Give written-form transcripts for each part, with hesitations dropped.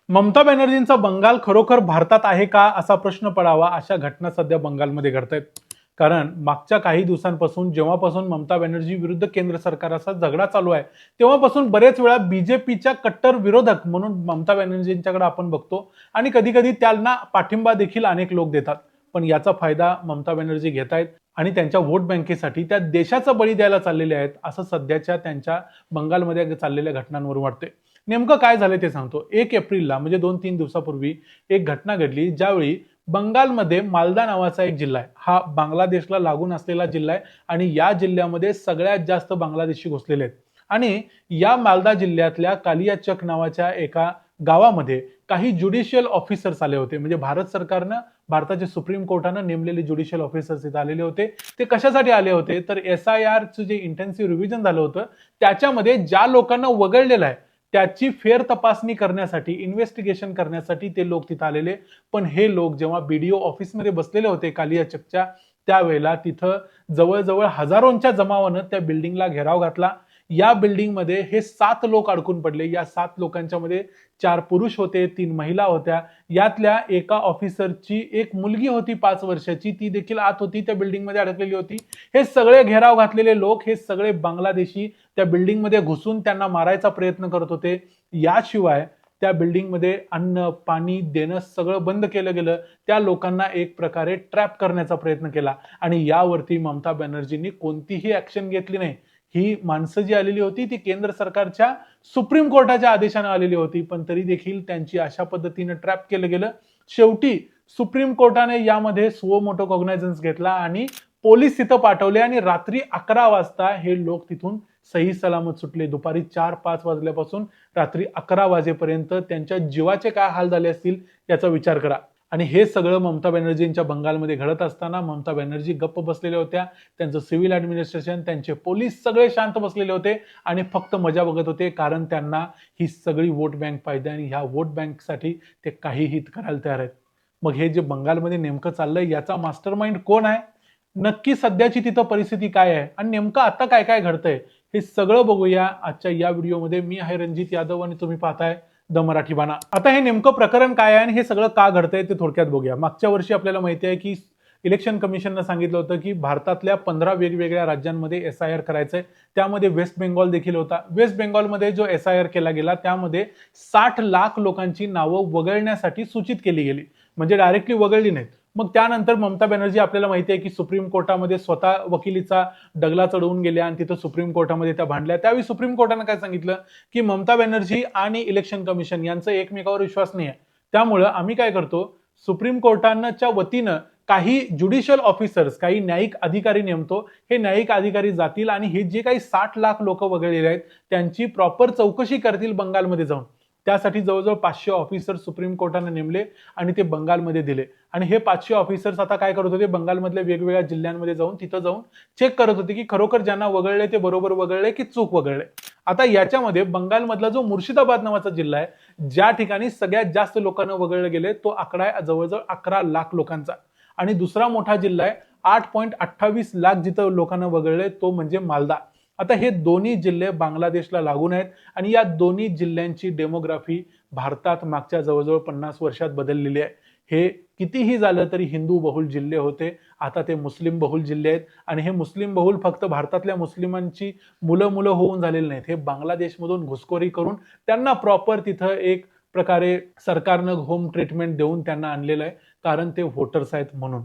ममता बॅनर्जींचा बंगाल खरोखर भारतात आहे का असा प्रश्न पडावा अशा घटना सध्या बंगालमध्ये घडतायत. कारण मागच्या काही दिवसांपासून जेव्हापासून ममता बॅनर्जी विरुद्ध केंद्र सरकार असा झगडा चालू आहे तेव्हापासून बरेच वेळा बीजेपीच्या कट्टर विरोधक म्हणून ममता बॅनर्जींच्याकडे आपण बघतो आणि कधी कधी त्यांना पाठिंबा देखील अनेक लोक देतात. पण याचा फायदा ममता बॅनर्जी घेत आहेत आणि त्यांच्या वोट बँकेसाठी त्या देशाचा बळी द्यायला चाललेले आहेत असं सध्याच्या त्यांच्या बंगालमध्ये चाललेल्या घटनांवरून वाटते. नेमकं काय झालं ते सांगतो. 1 एप्रिलला म्हणजे 2-3 दिवसापूर्वी एक घटना घडली ज्यावेळी बंगालमध्ये मालदा नावाचा एक जिल्हा आहे. हा बांगलादेशला लागून असलेला जिल्हा आहे आणि या जिल्ह्यामध्ये सगळ्यात जास्त बांगलादेशी घुसलेले आहेत. आणि या मालदा जिल्ह्यातल्या कालियाचक नावाच्या एका गावामध्ये काही ज्युडिशियल ऑफिसर्स आले होते. म्हणजे भारत सरकारनं, भारताचे सुप्रीम कोर्टानं नेमलेले ज्युडिशियल ऑफिसर्स इथे आलेले होते. ते कशासाठी आले होते तर SIRचं जे इंटेन्सिव्ह रिव्हिजन झालं होतं त्याच्यामध्ये ज्या लोकांना वगळलेलं आहे त्याची फेर तपासणी करण्यासाठी, इन्व्हेस्टिगेशन करण्यासाठी ते लोक तिथे आलेले. पण हे लोक जेव्हा BDO ऑफिसमध्ये बसलेले होते कालियाचकच्या, त्यावेळेला तिथं जवळजवळ हजारोंच्या जमावानं त्या बिल्डिंगला घेराव घातला. या बिल्डिंगमध्ये हे 7 लोक अडकून पडले. या 7 लोकांच्या मध्ये 4 पुरुष होते, 3 महिला होत्या. यातल्या एका ऑफिसरची एक मुलगी होती 5 वर्षाची, ती देखील आत होती, त्या बिल्डिंगमध्ये अडकलेली होती. हे सगळे घेराव घातलेले लोक, हे सगळे बांगलादेशी त्या बिल्डिंगमध्ये घुसून त्यांना मारायचा प्रयत्न करत होते. याशिवाय त्या बिल्डिंगमध्ये अन्न पाणी देणं सगळं बंद केलं गेलं. त्या लोकांना एक प्रकारे ट्रॅप करण्याचा प्रयत्न केला आणि यावरती ममता बॅनर्जींनी कोणतीही ऍक्शन घेतली नाही. ही माणसं जी आलेली होती ती केंद्र सरकारच्या सुप्रीम कोर्टाच्या आदेशाने आलेली होती, पण तरी देखील त्यांची अशा पद्धतीने ट्रॅप केलं गेलं. शेवटी सुप्रीम कोर्टाने यामध्ये सुओ मोटो कॉग्नायझन्स घेतला आणि पोलीस तिथं पाठवले आणि रात्री 11 वाजता हे लोक तिथून सही सलामत सुटले. दुपारी 4-5 वाजल्यापासून रात्री 11 वाजेपर्यंत त्यांच्या जीवाचे काय हाल झाले असतील याचा विचार करा. आणि हे सगळं ममता बॅनर्जींच्या बंगालमध्ये घडत असताना ममता बॅनर्जी गप्प बसलेल्या होत्या. त्यांचं सिव्हिल ऍडमिनिस्ट्रेशन, त्यांचे पोलीस सगळे शांत बसलेले होते आणि फक्त मजा बघत होते. कारण त्यांना ही सगळी वोट बँक पाहिजे आणि ह्या वोट बँकसाठी ते काहीही करायला तयार आहेत. मग हे जे बंगालमध्ये नेमकं चाललंय याचा मास्टर माइंड कोण आहे, नक्की सध्याची तिथं परिस्थिती काय आहे आणि नेमकं आता काय काय घडतंय हे सगळं बघूया आजच्या या व्हिडिओमध्ये. मी आहे रणजित यादव आणि तुम्ही पाहताय द मराठी बाणा. आता हे नेमकं प्रकरण काय आहे आणि हे सगळं का घडतंय ते थोडक्यात बघूया. मागच्या वर्षी आपल्याला माहिती आहे की इलेक्शन कमिशननं सांगितलं होतं की भारतातल्या 15 वेगवेगळ्या राज्यांमध्ये SIR करायचंय. त्यामध्ये वेस्ट बेंगॉल देखील होता. वेस्ट बेंगॉलमध्ये जो SIR केला गेला त्यामध्ये 60 लाख लोकांची नावं वगळण्यासाठी सूचित केली गेली, म्हणजे डायरेक्टली वगळली नाहीत. मग त्यानंतर ममता बॅनर्जी आपल्याला माहिती आहे की सुप्रीम कोर्टामध्ये स्वतः वकिलीचा डगला चढवून गेल्या आणि तिथं सुप्रीम कोर्टामध्ये त्या भांडल्या. त्यावेळी सुप्रीम कोर्टानं काय सांगितलं की ममता बॅनर्जी आणि इलेक्शन कमिशन यांचं एकमेकावर विश्वास नाही आहे, त्यामुळं आम्ही काय करतो, सुप्रीम कोर्टाच्या वतीनं काही ज्युडिशियल ऑफिसर्स, काही न्यायिक अधिकारी नेमतो. हे न्यायिक अधिकारी जातील आणि हे जे काही 60 लाख लोक वगळलेले आहेत त्यांची प्रॉपर चौकशी करतील बंगालमध्ये जाऊन. त्यासाठी जवळजवळ 500 ऑफिसर्स सुप्रीम कोर्टाने नेमले आणि ते बंगालमध्ये दिले. आणि हे 500 ऑफिसर्स आता काय करत होते, बंगालमधल्या वेगवेगळ्या जिल्ह्यांमध्ये जाऊन तिथं जाऊन चेक करत होते की खरोखर ज्यांना वगळले ते बरोबर वगळले की चूक वगळले. आता याच्यामध्ये बंगालमधला जो मुर्शिदाबाद नावाचा जिल्हा आहे, ज्या ठिकाणी सगळ्यात जास्त लोकांना वगळले गेले, तो आकडा आहे जवळजवळ 11 लाख लोकांचा. आणि दुसरा मोठा जिल्हा आहे 8.28 लाख जिथं लोकांना वगळले, तो म्हणजे मालदा. आता हे दोन्ही जिल्हे बांगलादेशला लागून आहेत आणि या दोन्ही जिल्ह्यांची डेमोग्राफी भारतात मागच्या जवळजवळ 50 वर्षात बदललेली आहे. हे कितीही झालं तरी हिंदू बहुल जिल्हे होते, आता ते मुस्लिम बहुल जिल्हे आहेत. आणि हे मुस्लिम बहुल फक्त भारतातल्या मुस्लिमांची मुलं होऊन झालेले नाहीत, हे बांगलादेशमधून घुसखोरी करून त्यांना प्रॉपर तिथं एक प्रकारे सरकारनं होम ट्रीटमेंट देऊन त्यांना आणलेलं आहे, कारण ते व्होटर्स आहेत म्हणून.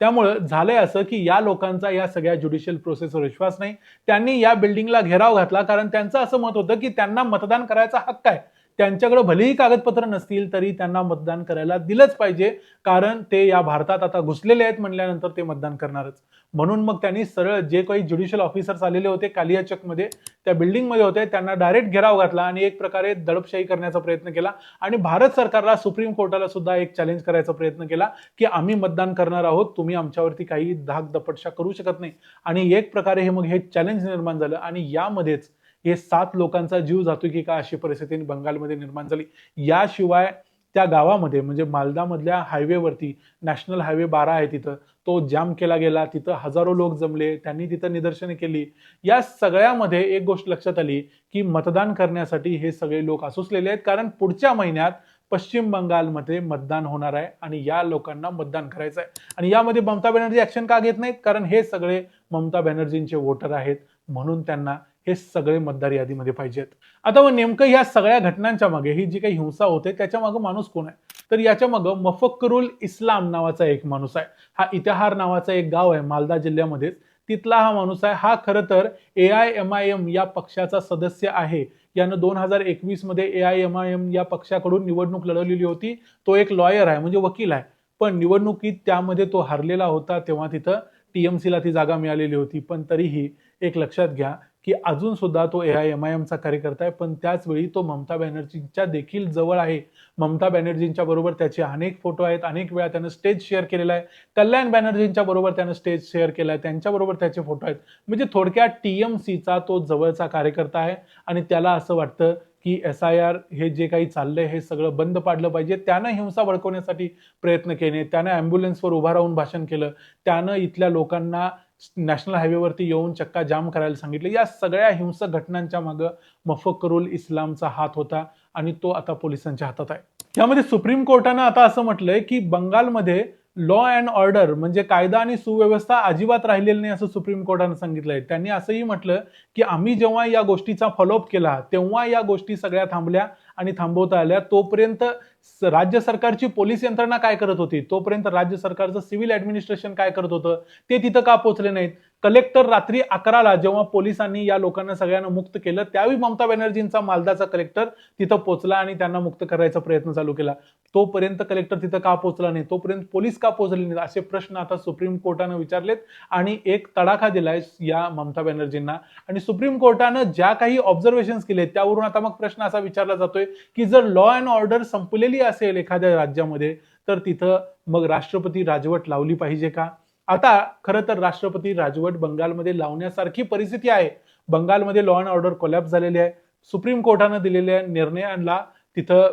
त्यामुळे झालंय असं की या लोकांचा या सगळ्या ज्युडिशियल प्रोसेसवर विश्वास नाही. त्यांनी या बिल्डिंगला घेराव घातला कारण त्यांचं असं मत होतं की त्यांना मतदान करायचा हक्क आहे. त्यांच्याकडे भलेही कागदपत्र नसतील तरी त्यांना मतदान करायला दिलंच पाहिजे, कारण ते या भारतात आता घुसलेले आहेत म्हणल्यानंतर ते मतदान करणारच. म्हणून मग त्यांनी सरळ जे काही ज्युडिशियल ऑफिसर्स आलेले होते कालियाचकमध्ये, त्या बिल्डिंगमध्ये होते, त्यांना डायरेक्ट घेराव घातला आणि एक प्रकारे दडपशाही करण्याचा प्रयत्न केला. आणि भारत सरकारला, सुप्रीम कोर्टाला सुद्धा एक चॅलेंज करायचा प्रयत्न केला की आम्ही मतदान करणार आहोत, तुम्ही आमच्यावरती काही धाक दपटशा करू शकत नाही. आणि एक प्रकारे हे चॅलेंज निर्माण झालं आणि यामध्येच हे 7 लोकांचा जीव जातो की का अशी परिस्थिती बंगालमध्ये निर्माण झाली. याशिवाय त्या गावामध्ये म्हणजे मालदामधल्या हायवेवरती, नॅशनल हायवे 12 आहे तिथं, तो जाम केला गेला. तिथं हजारो लोक जमले, त्यांनी तिथं निदर्शने केली. या सगळ्यामध्ये एक गोष्ट लक्षात आली की मतदान करण्यासाठी हे सगळे लोक आसुसलेले आहेत, कारण पुढच्या महिन्यात पश्चिम बंगालमध्ये मतदान होणार आहे आणि या लोकांना मतदान करायचं आहे. आणि यामध्ये ममता बॅनर्जी ऍक्शन का घेत नाहीत? कारण हे सगळे ममता बॅनर्जींचे वोटर आहेत, म्हणून त्यांना हे सगळे मतदार यादीमध्ये पाहिजेत. आता मग नेमकं या सगळ्या घटनांच्या मागे, ही जी काही हिंसा होते त्याच्या मागे माणूस कोण आहे? तर याच्या मागे मफक्करुल इस्लाम नावाचा एक माणूस आहे. हा इतिहार नावाचा एक गाव आहे मालदा जिल्ह्यामध्ये, तिथला हा माणूस आहे. हा खरं तर AIMIM या पक्षाचा सदस्य आहे. यानं 2021 मध्ये AIMIM या पक्षाकडून निवडणूक लढवलेली होती. तो एक लॉयर आहे, म्हणजे वकील आहे. पण निवडणुकीत त्यामध्ये तो हरलेला होता, तेव्हा तिथं TMC ला ती जागा मिळालेली होती. पण तरीही एक लक्षात घ्या की अजून सुद्धा तो AIMIM चा कार्यकर्ता आहे, पण त्याच वेळी तो ममता बॅनर्जींच्या देखील जवळ आहे. ममता बॅनर्जींच्या बरोबर त्याचे अनेक फोटो आहेत, अनेक वेळा त्यानं स्टेज शेअर केलेला आहे. कल्याण बॅनर्जींच्या बरोबर त्यानं स्टेज शेअर केलाय, त्यांच्याबरोबर त्याचे फोटो आहेत. म्हणजे थोडक्यात TMC चा तो जवळचा कार्यकर्ता आहे आणि त्याला असं वाटतं की SIR हे जे काही चाललंय हे सगळं बंद पाडलं पाहिजे. त्यानं हिंसा भडकवण्यासाठी प्रयत्न केले, त्यानं ॲम्ब्युलन्सवर उभा राहून भाषण केलं, त्यानं इथल्या लोकांना नॅशनल हायवेवरती येऊन चक्का जाम करायला सांगितलं. या सगळ्या हिंसक घटनांच्या मागे मफक्करुल इस्लामचा हात होता आणि तो आता पोलिसांच्या हातात आहे. यामध्ये सुप्रीम कोर्टानं आता असं म्हटलंय की बंगालमध्ये लॉ अँड ऑर्डर म्हणजे कायदा आणि सुव्यवस्था अजिबात राहिलेली नाही, असं सुप्रीम कोर्टानं सांगितलंय. त्यांनी असंही म्हटलं की आम्ही जेव्हा या गोष्टीचा फॉलोअप केला तेव्हा या गोष्टी सगळ्या थांबल्या आणि थांबवता आल्या. तोपर्यंत राज्य सरकारची पोलीस यंत्रणा काय करत होती, तोपर्यंत राज्य सरकारचं सिव्हिल ऍडमिनिस्ट्रेशन काय करत होतं, ते तिथं का पोहोचले नाहीत? कलेक्टर रात्री 11ला जेव्हा पोलिसांनी या लोकांना सगळ्यांना मुक्त केलं, त्यावेळी ममता बॅनर्जींचा मालदाचा कलेक्टर तिथं पोहोचला आणि त्यांना मुक्त करायचा प्रयत्न चालू केला. तोपर्यंत कलेक्टर तिथं का पोहोचला नाही, तोपर्यंत पोलीस का पोहोचले नाहीत, असे प्रश्न आता सुप्रीम कोर्टानं विचारलेत आणि एक तडाखा दिलाय या ममता बॅनर्जींना. आणि सुप्रीम कोर्टानं ज्या काही ऑब्झर्वेशन्स केले त्यावरून आता मग प्रश्न असा विचारला जातोय की जर लॉ अँड ऑर्डर संपलेली असेल एखाद्या राज्यामध्ये, तर तिथं मग राष्ट्रपती राजवट लावली पाहिजे का? आता खरं तर राष्ट्रपती राजवट बंगालमध्ये लावण्यासारखी परिस्थिती आहे. बंगालमध्ये लॉ अँड ऑर्डर कोलॅप्स झालेली आहे. सुप्रीम कोर्टानं दिलेल्या निर्णयांना तिथं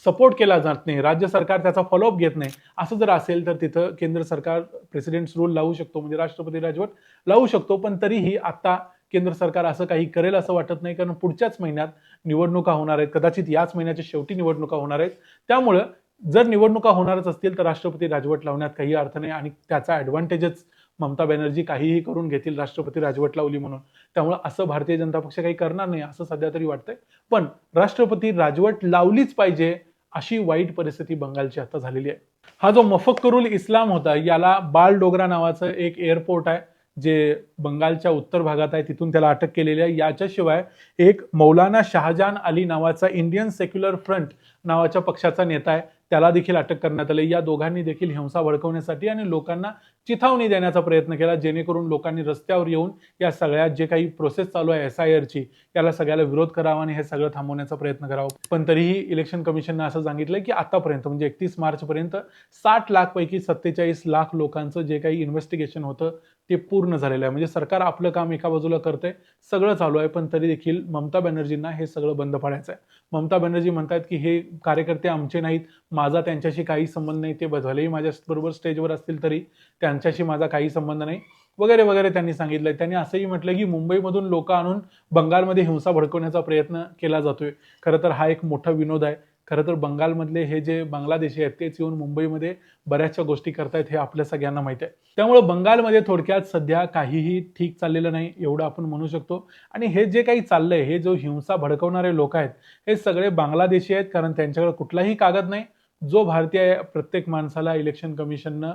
सपोर्ट केला जात नाही, राज्य सरकार त्याचा फॉलोअप घेत नाही. असं जर असेल तर तिथं केंद्र सरकार प्रेसिडेंट्स रूल लावू शकतो, म्हणजे राष्ट्रपती राजवट लावू शकतो. पण तरीही आता केंद्र सरकार असं काही करेल असं वाटत नाही, कारण पुढच्याच महिन्यात निवडणुका होणार आहेत, कदाचित याच महिन्याच्या शेवटी निवडणुका होणार आहेत. त्यामुळं जर निवडणुका होणारच असतील तर राष्ट्रपती राजवट लावण्यात काही अर्थ नाही आणि त्याचा ऍडव्हान्टेजच ममता बॅनर्जी काहीही करून घेतील राष्ट्रपती राजवट लावली म्हणून. त्यामुळे असं भारतीय जनता पक्ष काही करणार नाही असं सध्या तरी वाटतंय. पण राष्ट्रपती राजवट लावलीच पाहिजे अशी वाईट परिस्थिती बंगालची आता झालेली आहे. हा जो मफक्करुल इस्लाम होता, याला बालडोगरा नावाचं एक एअरपोर्ट आहे जे बंगालच्या उत्तर भागात आहे, तिथून त्याला अटक केलेली आहे. याच्याशिवाय एक मौलाना शाहजहान अली नावाचा इंडियन सेक्युलर फ्रंट नावाच्या पक्षाचा नेता आहे, त्याला देखील अटक करण्यात आली. या दोघांनी देखील हिंसा भडकवण्यासाठी आणि लोकांना चिथावणी देण्याचा प्रयत्न केला, जेणेकरून लोकांनी रस्त्यावर येऊन या सगळ्या जे काही प्रोसेस चालू आहे SIR ची, याला सगळ्याला विरोध करावा आणि हे सगळं थांबवण्याचा प्रयत्न करावा. पण तरीही इलेक्शन कमिशनने असं सांगितलंय की आतापर्यंत म्हणजे 31 मार्च पर्यंत 60 लाख पैकी 47 लाख लोकांचं जे काही इन्व्हेस्टिगेशन होतं ते पूर्ण झालेलं आहे. म्हणजे सरकार आपलं काम एका बाजूला करतंय, सगळं चालू आहे, पण तरी देखील ममता बॅनर्जींना हे सगळं बंद पाडायचं आहे. ममता बॅनर्जी म्हणतात की हे कार्यकर्ते आमचे नाहीत, माझा त्यांच्याशी काही संबंध नाही, ते भलेही माझ्या बरोबर स्टेजवर असतील तरी त्यांच्याशी माझा काही संबंध नाही वगैरे वगैरे त्यांनी सांगितलंय. त्यांनी असंही म्हटलं की मुंबईमधून लोक आणून बंगालमध्ये हिंसा भडकवण्याचा प्रयत्न केला जातोय. खरं तर हा एक मोठा विनोद आहे. खरं तर बंगालमधले हे जे बांगलादेशी आहेत तेच येऊन मुंबईमध्ये बऱ्याचशा गोष्टी करतायत हे आपल्या सगळ्यांना माहिती आहे. त्यामुळे बंगालमध्ये थोडक्यात सध्या काहीही ठीक चाललेलं नाही एवढं आपण म्हणू शकतो. आणि हे जे काही चाललंय, हे जो हिंसा भडकवणारे लोक आहेत हे सगळे बांगलादेशी आहेत, कारण त्यांच्याकडे कुठलाही कागद नाही. जो भारतीय आहे प्रत्येक माणसाला इलेक्शन कमिशननं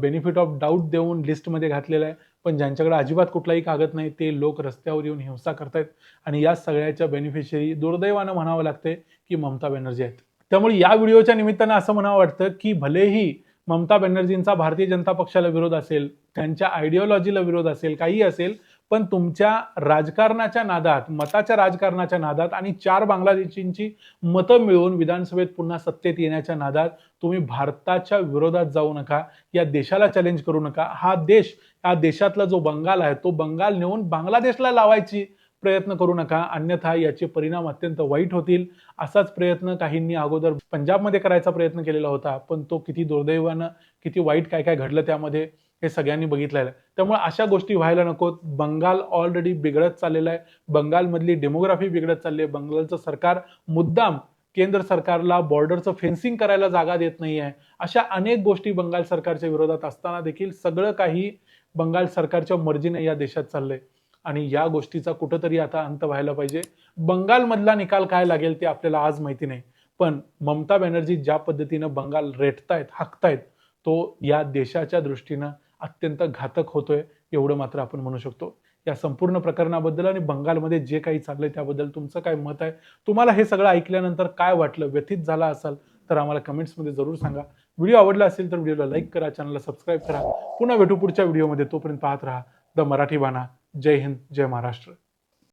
बेनिफिट ऑफ डाऊट देऊन लिस्टमध्ये घातलेला आहे, पण ज्यांच्याकडे अजिबात कुठलाही कागद नाही ते लोक रस्त्यावर येऊन हिंसा करतायत. आणि या सगळ्याच्या बेनिफिशियरी दुर्दैवानं म्हणावं लागते की ममता बॅनर्जी आहेत. त्यामुळे या व्हिडिओच्या निमित्तानं असं म्हणावं वाटतं की भलेही ममता बॅनर्जींचा भारतीय जनता पक्षाला विरोध असेल, त्यांच्या आयडिओलॉजीला विरोध असेल, काही असेल, पण तुमच्या राजकारणाच्या नादात, मताच्या राजकारणाच्या नादात आणि 4 बांगलादेशींची मतं मिळवून विधानसभेत पुन्हा सत्तेत येण्याच्या नादात तुम्ही भारताच्या विरोधात जाऊ नका, या देशाला चॅलेंज करू नका. हा देश, हा देशातला जो बंगाल आहे तो बंगाल नेऊन बांगलादेशला लावायची प्रयत्न करू नका, अन्यथा याचे परिणाम अत्यंत वाईट होतील. असाच प्रयत्न काहींनी अगोदर पंजाबमध्ये करायचा प्रयत्न केलेला होता, पण तो किती दुर्दैवानं, किती वाईट काय काय घडलं त्यामध्ये हे सगळ्यांनी बघितलेलं आहे. त्यामुळे अशा गोष्टी व्हायला नकोत. बंगाल ऑलरेडी बिघडत चाललेलं आहे, बंगालमधली डेमोग्राफी बिघडत चालली आहे. बंगालचं सरकार मुद्दाम केंद्र सरकारला बॉर्डरचं फेन्सिंग करायला जागा देत नाही आहे, अशा अनेक गोष्टी बंगाल सरकारच्या विरोधात असताना देखील सगळं काही बंगाल सरकारच्या मर्जीने या देशात चाललंय आणि या गोष्टीचा कुठंतरी आता अंत व्हायला पाहिजे. बंगालमधला निकाल काय लागेल ते आपल्याला आज माहिती नाही, पण ममता बॅनर्जी ज्या पद्धतीनं बंगाल रेटतायत, हाकतायत, तो या देशाच्या दृष्टीनं अत्यंत घातक होतोय, एवढं मात्र आपण म्हणू शकतो. या संपूर्ण प्रकरणाबद्दल आणि बंगालमध्ये जे काही चाललंय त्याबद्दल तुमचं काय मत आहे? तुम्हाला हे सगळं ऐकल्यानंतर काय वाटलं? व्यथित झाला असाल तर आम्हाला कमेंट्समध्ये जरूर सांगा. व्हिडिओ आवडला असेल तर व्हिडिओला लाईक करा, चॅनलला सबस्क्राईब करा. पुन्हा भेटू पुढच्या व्हिडिओमध्ये. तोपर्यंत पाहत राहा द मराठी बाणा. जय हिंद, जय महाराष्ट्र.